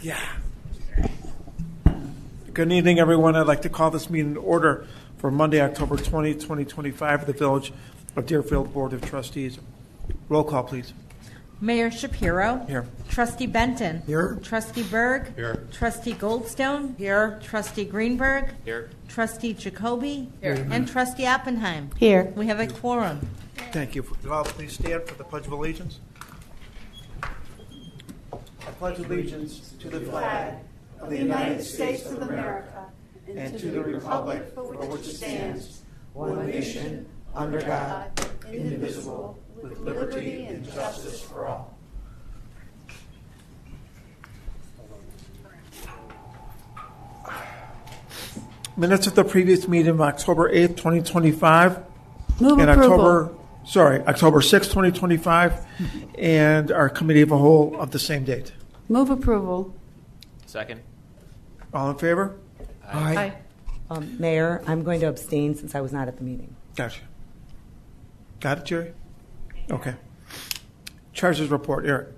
Yeah. Good evening, everyone. I'd like to call this meeting to order for Monday, October 20, 2025, at the Village of Deerfield Board of Trustees. Roll call, please. Mayor Shapiro. Here. Trustee Benton. Here. Trustee Berg. Here. Trustee Goldstone. Here. Trustee Greenberg. Here. Trustee Jacoby. Here. And Trustee Oppenheim. Here. We have a quorum. Thank you. Would you all please stand for the Pledge of Allegiance? I pledge allegiance to the flag of the United States of America and to the republic for which it stands, one nation, under God, indivisible, with liberty and justice for all. Minutes of the previous meeting of October 8th, 2025. Move and approval. October 6th, 2025, and our committee of a whole of the same date. Move approval. Second. All in favor? Aye. Mayor, I'm going to abstain since I was not at the meeting. Gotcha. Got it, Jerry? Okay. Treasurer's report, Eric.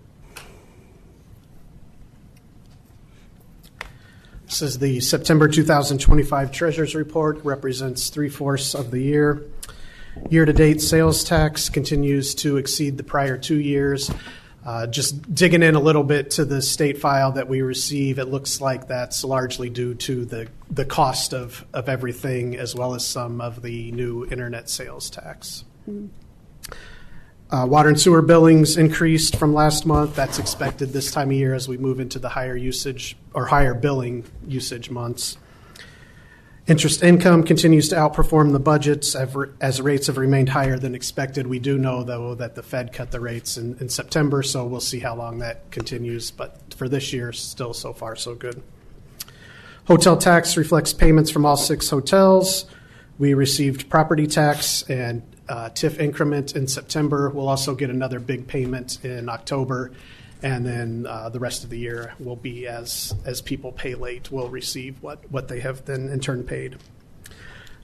This is the September 2025 Treasurer's Report, represents 3/4 of the year. Year-to-date sales tax continues to exceed the prior 2 years. Just digging in a little bit to the state file that we receive, it looks like that's largely due to the cost of everything, as well as some of the new internet sales tax. Water and sewer billings increased from last month. That's expected this time of year as we move into the higher usage or higher billing usage months. Interest income continues to outperform the budgets as rates have remained higher than expected. We do know, though, that the Fed cut the rates in September, so we'll see how long that continues. But for this year, still so far so good. Hotel tax reflects payments from all 6 hotels. We received property tax and TIF increment in September. We'll also get another big payment in October. And then the rest of the year will be as people pay late, we'll receive what they have then in turn paid.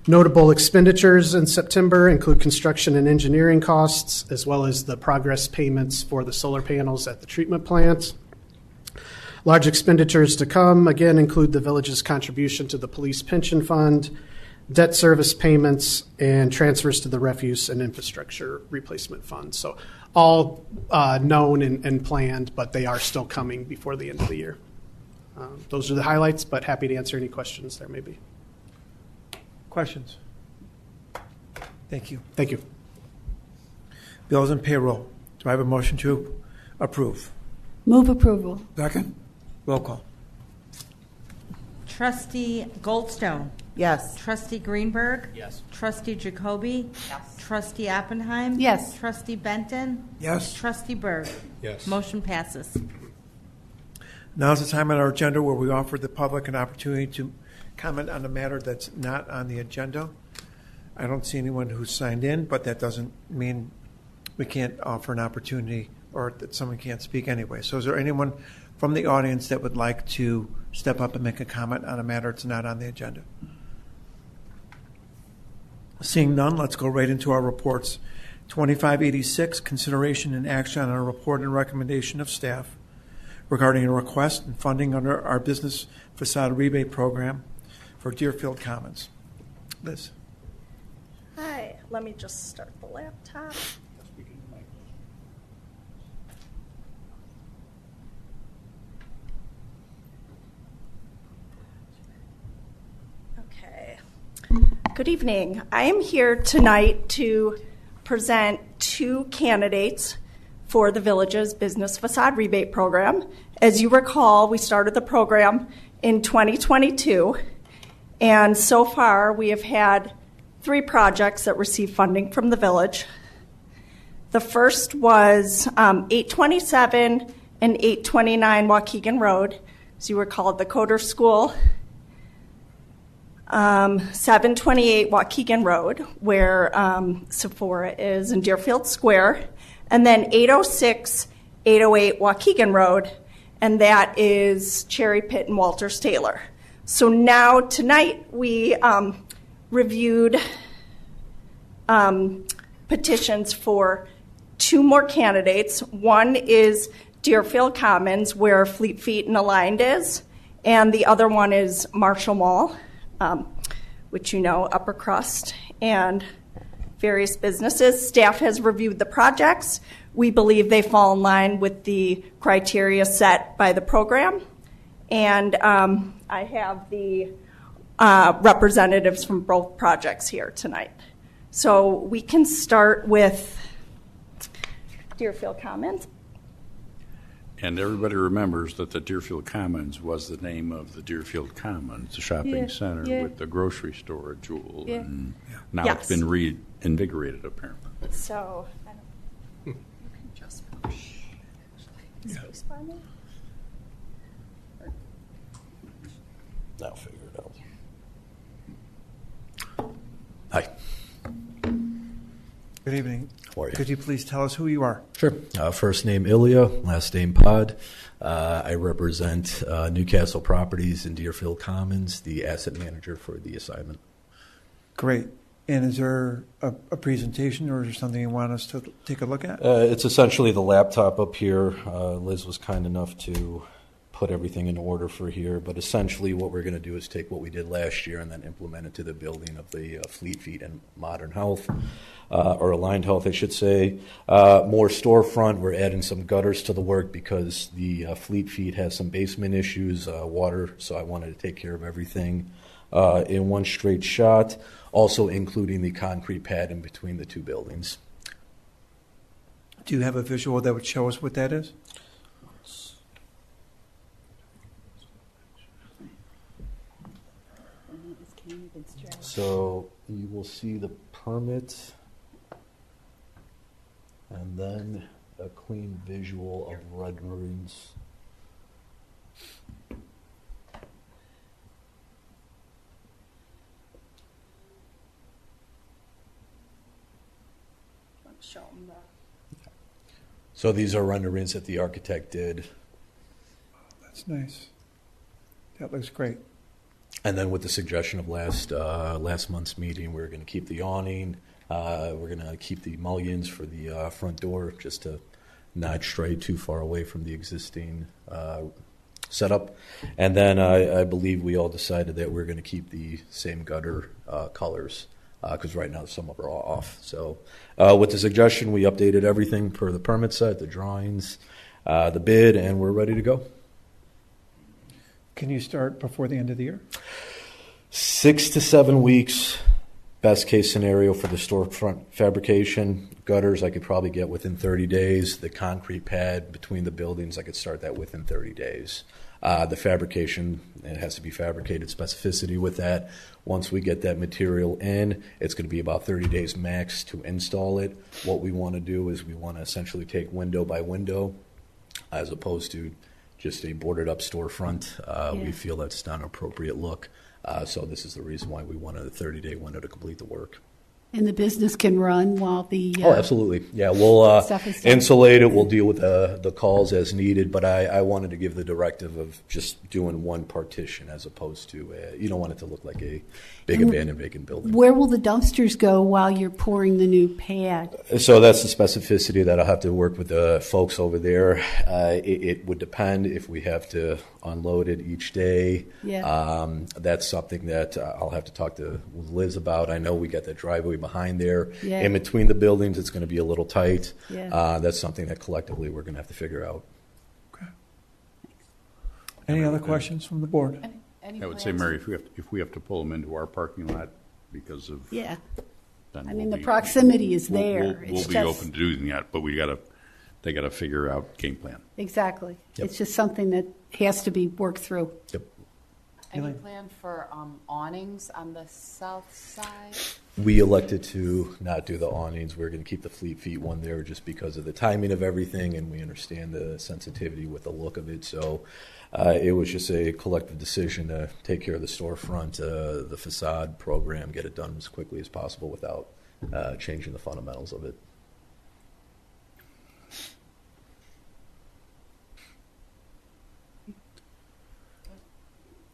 Notable expenditures in September include construction and engineering costs, as well as the progress payments for the solar panels at the treatment plant. Large expenditures to come, again, include the village's contribution to the police pension fund, debt service payments, and transfers to the refuse and infrastructure replacement fund. So all known and planned, but they are still coming before the end of the year. Those are the highlights, but happy to answer any questions there may be. Questions? Thank you. Thank you. Bills and payroll. Do I have a motion to approve? Move approval. Second. Roll call. Trustee Goldstone. Yes. Trustee Greenberg. Yes. Trustee Jacoby. Yes. Trustee Oppenheim. Yes. Trustee Benton. Yes. Trustee Berg. Yes. Motion passes. Now is the time on our agenda where we offer the public an opportunity to comment on a matter that's not on the agenda. I don't see anyone who's signed in, but that doesn't mean we can't offer an opportunity or that someone can't speak anyway. So is there anyone from the audience that would like to step up and make a comment on a matter that's not on the agenda? Seeing none, let's go right into our reports. 2586, consideration and action on a report and recommendation of staff regarding a request and funding under our business facade rebate program for Deerfield Commons. Liz. Hi, let me just start the laptop. Okay. Good evening. I am here tonight to present 2 candidates for the village's business facade rebate program. As you recall, we started the program in 2022, and so far we have had 3 projects that received funding from the village. The first was 827 and 829 Waukegan Road. As you recall, the Coder School. 728 Waukegan Road, where Sephora is in Deerfield Square, and then 806, 808 Waukegan Road, and that is Cherry Pit and Walters Taylor. So now tonight we reviewed petitions for 2 more candidates. One is Deerfield Commons, where Fleet Feet and Aligned is, and the other one is Marshall Mall, which you know, upper crust, and various businesses. Staff has reviewed the projects. We believe they fall in line with the criteria set by the program. And I have the representatives from both projects here tonight. So we can start with Deerfield Commons. And everybody remembers that the Deerfield Commons was the name of the Deerfield Commons, the shopping center with the grocery store, Jewel. Yeah. And now Yes. it's been reinvigorated, apparently. So you can just push the space bar me. Now figure it out. Hi. Good evening. How are you? Could you please tell us who you are? Sure. First name Ilya, last name Pod. I represent Newcastle Properties in Deerfield Commons, the asset manager for the assignment. Great. And is there a presentation, or is there something you want us to take a look at? It's essentially the laptop up here. Liz was kind enough to put everything in order for here, but essentially what we're going to do is take what we did last year and then implement it to the building of the Fleet Feet and Modern Health, or Aligned Health, I should say. More storefront, we're adding some gutters to the work because the Fleet Feet has some basement issues, water, so I wanted to take care of everything in one straight shot, also including the concrete pad in between the two buildings. Do you have a visual that would show us what that is? So you will see the permit and then a clean visual of renderings. Show them the. So these are renderings that the architect did. That's nice. That looks great. And then with the suggestion of last month's meeting, we're going to keep the awning. We're going to keep the mullions for the front door just to not stray too far away from the existing setup. And then I believe we all decided that we're going to keep the same gutter colors because right now some of them are off. So with the suggestion, we updated everything per the permit set, the drawings, the bid, and we're ready to go. Can you start before the end of the year? 6 to 7 weeks, best case scenario for the storefront fabrication. Gutters I could probably get within 30 days. The concrete pad between the buildings, I could start that within 30 days. The fabrication, it has to be fabricated specificity with that. Once we get that material in, it's going to be about 30 days max to install it. What we want to do is we want to essentially take window by window as opposed to just a boarded up storefront. We feel that's not an appropriate look. So this is the reason why we wanted a 30-day window to complete the work. And the business can run while the Oh, absolutely. Yeah, we'll stuff is done. insulate it. We'll deal with the calls as needed. But I wanted to give the directive of just doing one partition as opposed to, you don't want it to look like a big abandoned vacant building. Where will the dumpsters go while you're pouring the new pad? So that's the specificity that I'll have to work with the folks over there. It would depend if we have to unload it each day. Yeah. That's something that I'll have to talk to Liz about. I know we got that driveway behind there. Yeah. In between the buildings, it's going to be a little tight. Yeah. That's something that collectively we're going to have to figure out. Okay. Any other questions from the board? I would say, Mary, if we have to pull them into our parking lot because of Yeah. then I we'll mean, the be- proximity is we'll- there. We'll It's be just- open to doing that, but they got to figure out game plan. Exactly. Yep. It's just something that has to be worked through. Yep. Any Elaine? plan for awnings on the south side? We elected to not do the awnings. We're going to keep the Fleet Feet one there just because of the timing of everything, and we understand the sensitivity with the look of it. So it was just a collective decision to take care of the storefront, the facade program, get it done as quickly as possible without changing the fundamentals of it.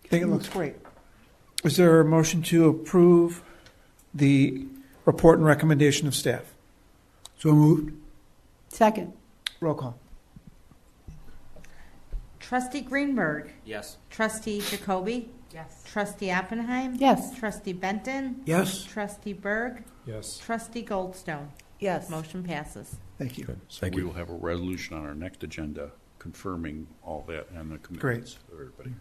I think it looks great. Is there a motion to approve the report and recommendation of staff? So moved. Second. Roll call. Trustee Greenberg. Yes. Trustee Jacoby. Yes. Trustee Oppenheim. Yes. Trustee Benton. Yes. Trustee Berg. Yes. Trustee Goldstone. Yes. Motion passes. Thank you. So Thank we you. will have a resolution on our next agenda confirming all that and the commitments of everybody.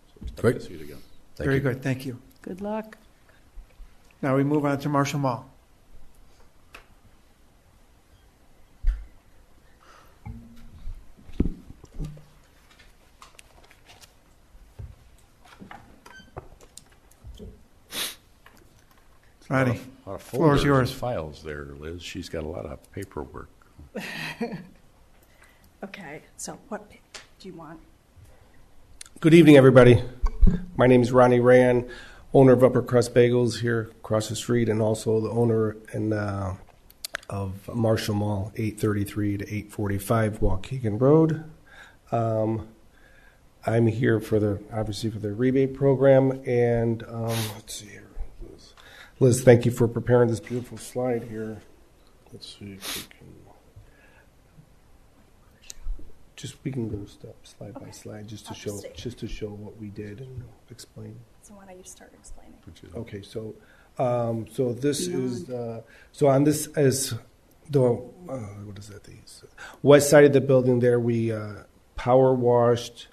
So expect Great. to see it again. Thank Very you. good, thank you. Good luck. Now we move on to Marshall Mall. Ronnie, A lot of floor is folders yours. and files there, Liz. She's got a lot of paperwork. Okay, so what do you want? Good evening, everybody. My name is Ronnie Rand, owner of Upper Crust Bagels here across the street, and also the owner of Marshall Mall, 833 to 845 Waukegan Road. I'm here obviously for the rebate program, and let's see here. Liz, thank you for preparing this beautiful slide here. Let's see if we can. We can go slide by slide, just to show what we did and explain. So why don't you start explaining? Okay, so this is so on this is the what is that? These west side of the building there we power washed.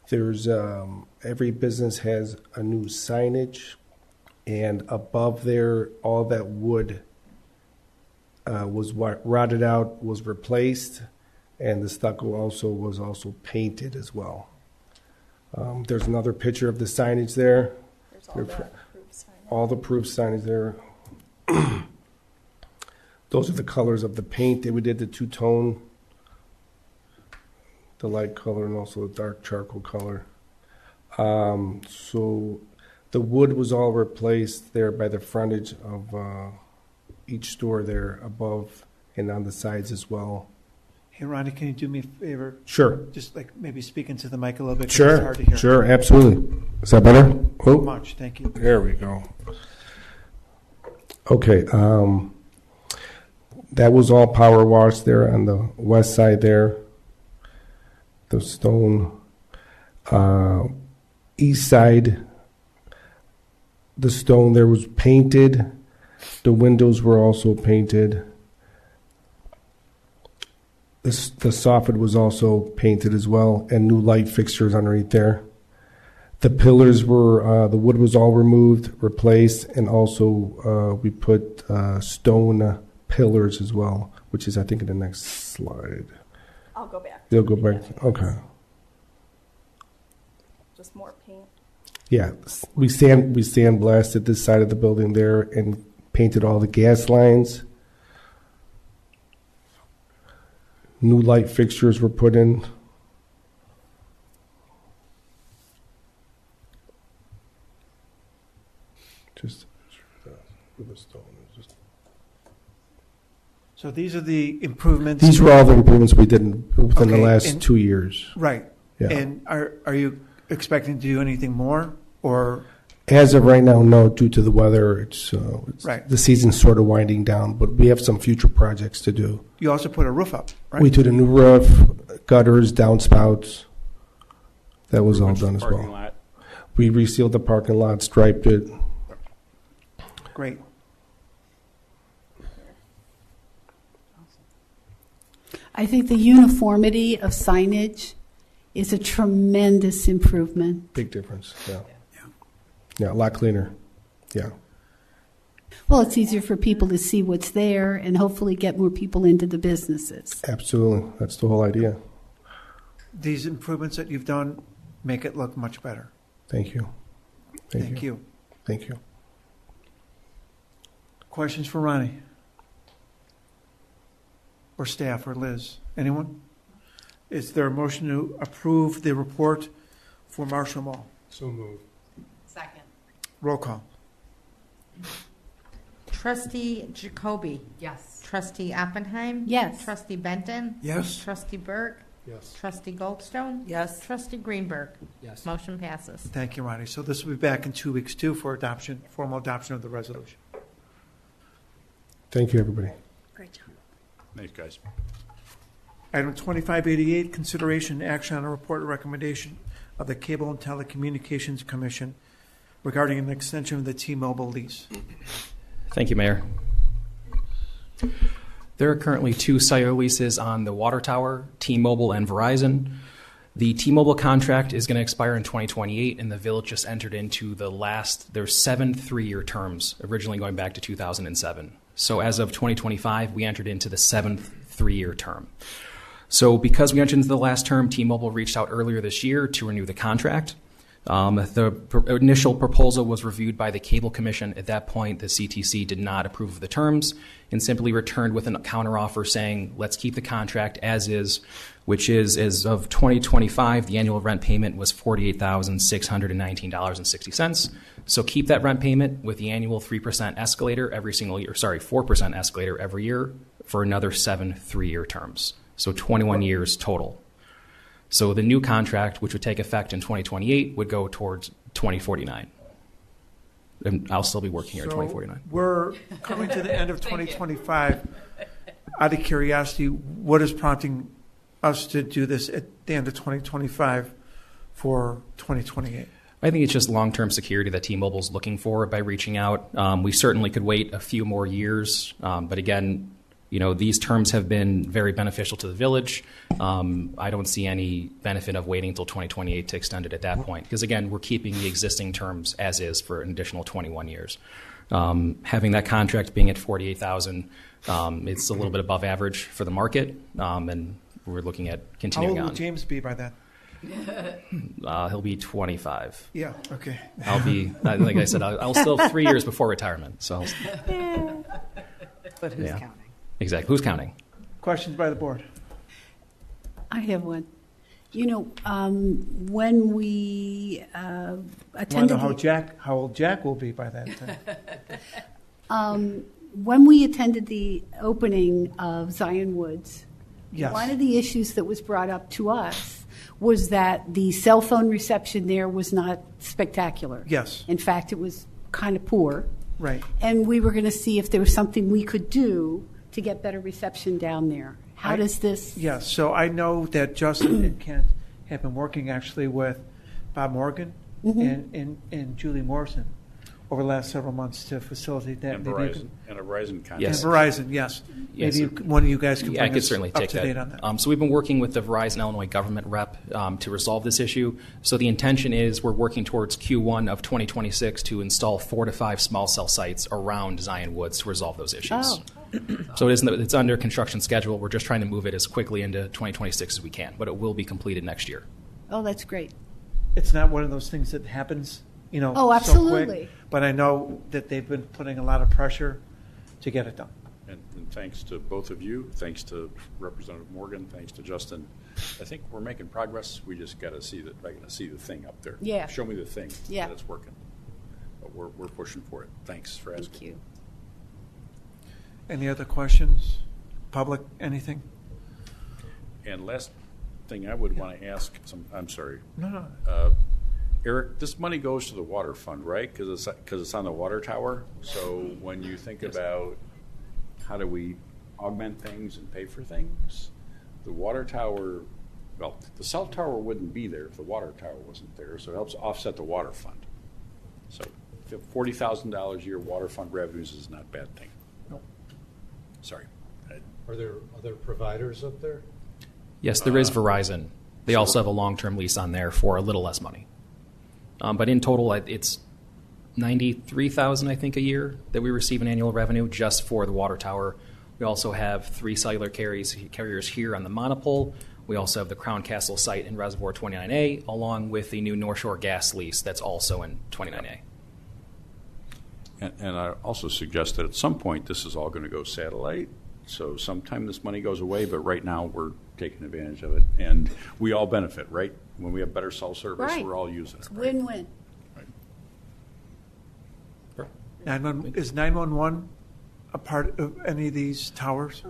There's every business has a new signage, and above there all that wood was rotted out, was replaced. And the stucco was also painted as well. There's another picture of the signage there. There's all the approved signage. All the proof signage there. Those are the colors of the paint that we did, the two-tone, the light color and also the dark charcoal color. So the wood was all replaced there by the frontage of each store there above and on the sides as well. Hey, Ronnie, can you do me a favor? Sure. Just like maybe speak into the mic a little bit. 'Cause Sure. It's hard to hear. Sure, absolutely. Is that better? So Oh. much, thank you. There we go. Okay, that was all power washed there on the west side there. The stone. East side, the stone there was painted. The windows were also painted. The soffit was also painted as well, and new light fixtures underneath there. The pillars were, the wood was all removed, replaced, and also we put stone pillars as well, which is, I think, in the next slide. I'll go back. You'll go back. Okay. Just more paint. Yeah, we sandblasted this side of the building there and painted all the gas lines. New light fixtures were put in. Just with a stone. So these are the improvements. These were all the improvements we did within the Okay, last and- 2 years. Right. Yeah. And are you expecting to do anything more, or? As of right now, no, due to the weather, it's Right. the season's sort of winding down, but we have some future projects to do. You also put a roof up, right? We did a new roof, gutters, downspouts. That was all done as Parking well. lot. We resealed the parking lot, striped it. Great. I think the uniformity of signage is a tremendous improvement. Big difference, yeah. Yeah, a lot cleaner, yeah. Well, it's easier for people to see what's there and hopefully get more people into the businesses. Absolutely, that's the whole idea. These improvements that you've done make it look much better. Thank you. Thank you. Thank you. Questions for Ronnie? Or staff, or Liz? Anyone? Is there a motion to approve the report for Marshall Mall? So moved. Second. Roll call. Trustee Jacoby. Yes. Trustee Oppenheim. Yes. Trustee Benton. Yes. Trustee Berg. Yes. Trustee Goldstone. Yes. Trustee Greenberg. Yes. Motion passes. Thank you, Ronnie. So this will be back in 2 weeks, too, for adoption, formal adoption of the resolution. Thank you, everybody. Great job. Thanks, guys. Item 2588, consideration and action on a report and recommendation of the Cable and Telecommunications Commission regarding an extension of the T-Mobile lease. Thank you, Mayor. There are currently 2 cellular leases on the water tower, T-Mobile and Verizon. The T-Mobile contract is going to expire in 2028, and the village just entered into their 7 3-year terms, originally going back to 2007. So as of 2025, we entered into the 7th 3-year term. So because we entered into the last term, T-Mobile reached out earlier this year to renew the contract. Initial proposal was reviewed by the Cable Commission. At that point, the CTC did not approve of the terms and simply returned with a counteroffer saying, let's keep the contract as is, which is, as of 2025, the annual rent payment was $48,619.60. So keep that rent payment with the annual 3% escalator every single year, 4% escalator every year for another 7 3-year terms. So 21 years total. So the new contract, which would take effect in 2028, would go towards 2049. And I'll still be working here in 2049. We're coming to the end of 2025. Out of curiosity, what is prompting us to do this at the end of 2025 for 2028? I think it's just long-term security that T-Mobile's looking for by reaching out. We certainly could wait a few more years, but again, these terms have been very beneficial to the village. I don't see any benefit of waiting until 2028 to extend it at that point. Because again, we're keeping the existing terms as is for an additional 21 years. Having that contract being at $48,000, it's a little bit above average for the market, and we're looking at continuing How on. old will James be by then? He'll be 25. Yeah, okay. I'll be, like I said, I'll still have 3 years before retirement. So, But who's Yeah. counting? Exactly. Who's counting? Questions by the board? I have one. When we Want to attended know how old Jack will be by that time? when we attended the opening of Zion Woods, Yes. one of the issues that was brought up to us was that the cell phone reception there was not spectacular. Yes. In fact, it was kind of poor. Right. And we were going to see if there was something we could do to get better reception down there. How does this? Yes, so I know that Justin and Kent have been working actually with Bob Morgan and Julie Morrison over the last several months to facilitate that. And Maybe you Verizon, and a Verizon contract. Yes. And Verizon, yes. Yes. Maybe one of you guys can Yeah, I bring could us certainly up take to date that. on that. So we've been working with the Verizon Illinois government rep to resolve this issue. So the intention is we're working towards Q1 of 2026 to install 4 to 5 small cell sites around Zion Woods to resolve those issues. Oh. So it's under construction schedule. We're just trying to move it as quickly into 2026 as we can, but it will be completed next year. Oh, that's great. It's not one of those things that happens, Oh, so absolutely. quick, but I know that they've been putting a lot of pressure to get it done. And thanks to both of you, thanks to Representative Morgan, thanks to Justin. I think we're making progress. We just got to see the thing up there. Yeah. Show me the thing Yeah. that it's working. But we're pushing for it. Thanks for asking. Thank you. Any other questions? Public, anything? And last thing I would want to ask, I'm sorry. No. Eric, this money goes to the water fund, right? Because it's on the water tower. So when you think about how do we augment things and pay for things, the water tower, the cell tower wouldn't be there if the water tower wasn't there. So it helps offset the water fund. So $40,000 a year water fund revenues is not a bad thing. Nope. Sorry. Are there other providers up there? Yes, there is Verizon. They also have a long-term lease on there for a little less money. But in total, it's $93,000, I think, a year that we receive in annual revenue just for the water tower. We also have 3 cellular carriers here on the monopole. We also have the Crown Castle site in Reservoir 29A, along with the new North Shore gas lease that's also in 29A. And I also suggest that at some point this is all going to go satellite. So sometime this money goes away, but right now we're taking advantage of it. And we all benefit, right? When we have better cell service, Right. we're all using it. It's Right? win-win. Is 911 a part of any of these towers?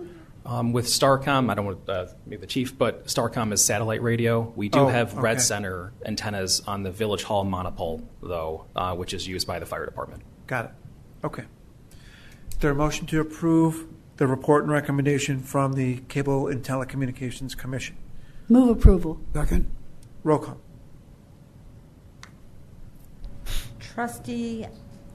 With Starcom, I don't want to be the chief, but Starcom is satellite radio. We do have Red okay. Center antennas on the Village Hall monopole, though, which is used by the fire department. Got it. Okay. Is there a motion to approve the report and recommendation from the Cable and Telecommunications Commission. Move approval. Second. Roll call. Trustee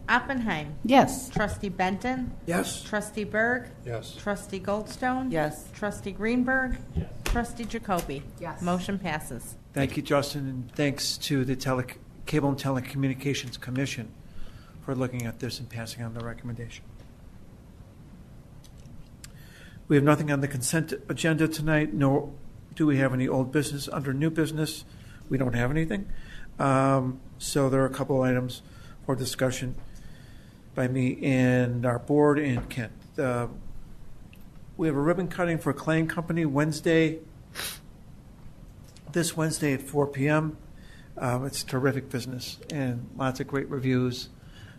Oppenheim. Yes. Trustee Benton. Yes. Trustee Berg. Yes. Trustee Goldstone. Yes. Trustee Greenberg. Yes. Trustee Jacoby. Yes. Motion passes. Thank you, Justin, and thanks to the Cable and Telecommunications Commission for looking at this and passing on the recommendation. We have nothing on the consent agenda tonight, nor do we have any old business. Under new business, we don't have anything. So there are a couple items for discussion by me and our board and Kent. We have a ribbon cutting for Klein Company this Wednesday at 4 p.m. It's terrific business and lots of great reviews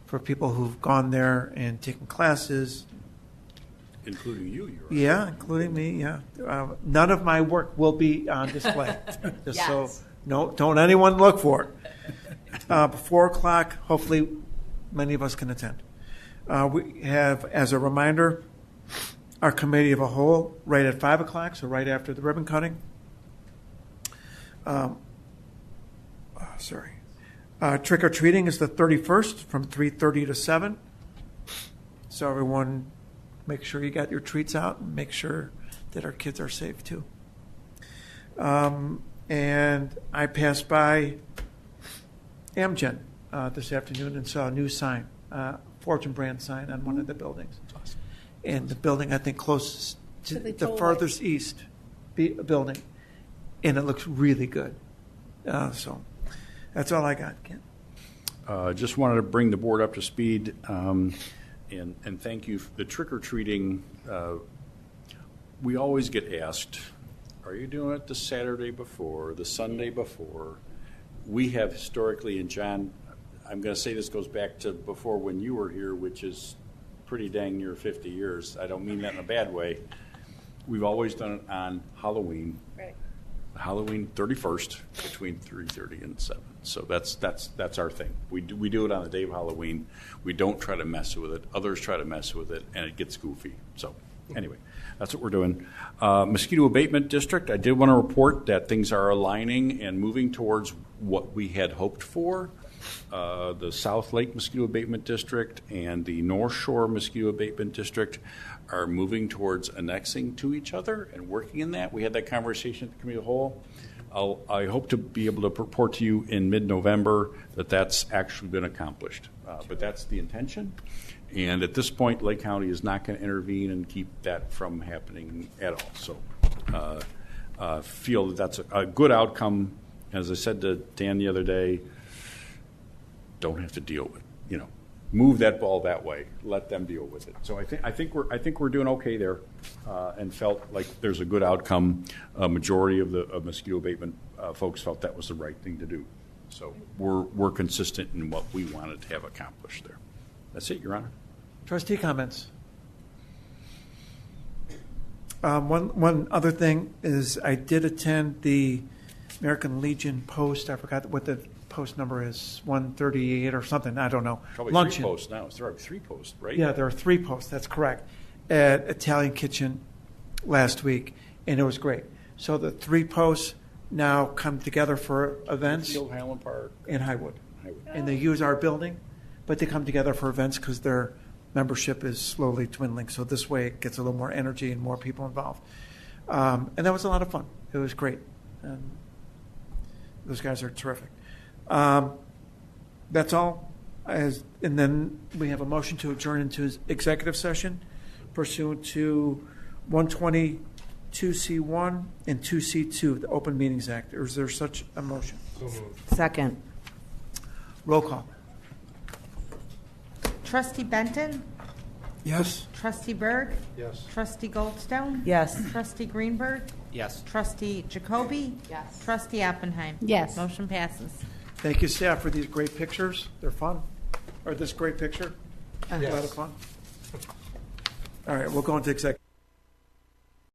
for people who've gone there and taken classes. Including you, you're right. Yeah, including me, yeah. None of my work will be on display. Just Yes. so, no, don't anyone look for it. 4 o'clock, hopefully many of us can attend. We have, as a reminder, our committee of a whole right at 5 o'clock, so right after the ribbon cutting. Trick or treating is the 31st from 3:30 to 7. So everyone, make sure you got your treats out and make sure that our kids are safe too. And I passed by Amgen this afternoon and saw a new sign, Fortune brand sign on one of the buildings. Awesome. And the building, I think, closest to the the tollway. furthest east building. And it looks really good. So that's all I got, Ken. Just wanted to bring the board up to speed and thank you. The trick-or-treating, we always get asked, are you doing it the Saturday before, the Sunday before? We have historically, and John, I'm going to say this goes back to before when you were here, which is pretty dang near 50 years. I don't mean that in a bad way. We've always done it on Halloween. Right. Halloween 31st between 3:30 and 7. So that's our thing. We do it on the day of Halloween. We don't try to mess with it. Others try to mess with it, and it gets goofy. So anyway, that's what we're doing. Mosquito Abatement District, I did want to report that things are aligning and moving towards what we had hoped for. The South Lake Mosquito Abatement District and the North Shore Mosquito Abatement District are moving towards annexing to each other and working in that. We had that conversation at the committee of the whole. I hope to be able to report to you in mid-November that that's actually been accomplished. But that's the intention. And at this point, Lake County is not going to intervene and keep that from happening at all. So feel that that's a good outcome. As I said to Dan the other day, don't have to deal with, move that ball that way. Let them deal with it. So I think we're doing okay there, and felt like there's a good outcome. A majority of the mosquito abatement folks felt that was the right thing to do. So we're consistent in what we wanted to have accomplished there. That's it, Your Honor. Trustee comments. One other thing is I did attend the American Legion post. I forgot what the post number is, 138 or something. I don't know. Probably Luncheon. 3 posts now. There are 3 posts, right? Yeah, there are 3 posts. That's correct. At Italian Kitchen last week, and it was great. So the 3 posts now come together for events Deerfield, Highland Park, in Highwood. And they use our building, but they come together for events because their membership is slowly dwindling. So this way it gets a little more energy and more people involved. And that was a lot of fun. It was great. And those guys are terrific. That's all. And then we have a motion to adjourn into executive session pursuant to 122C1 and 2C2, the Open Meetings Act. Or is there such a motion? So moved. Second. Roll call. Trustee Benton. Yes. Trustee Berg. Yes. Trustee Goldstone. Yes. Trustee Greenberg. Yes. Trustee Jacoby. Yes. Trustee Oppenheim. Yes. Motion passes. Thank you, staff, for these great pictures. They're fun. Or this great picture. A lot of fun. All right, we'll go into executive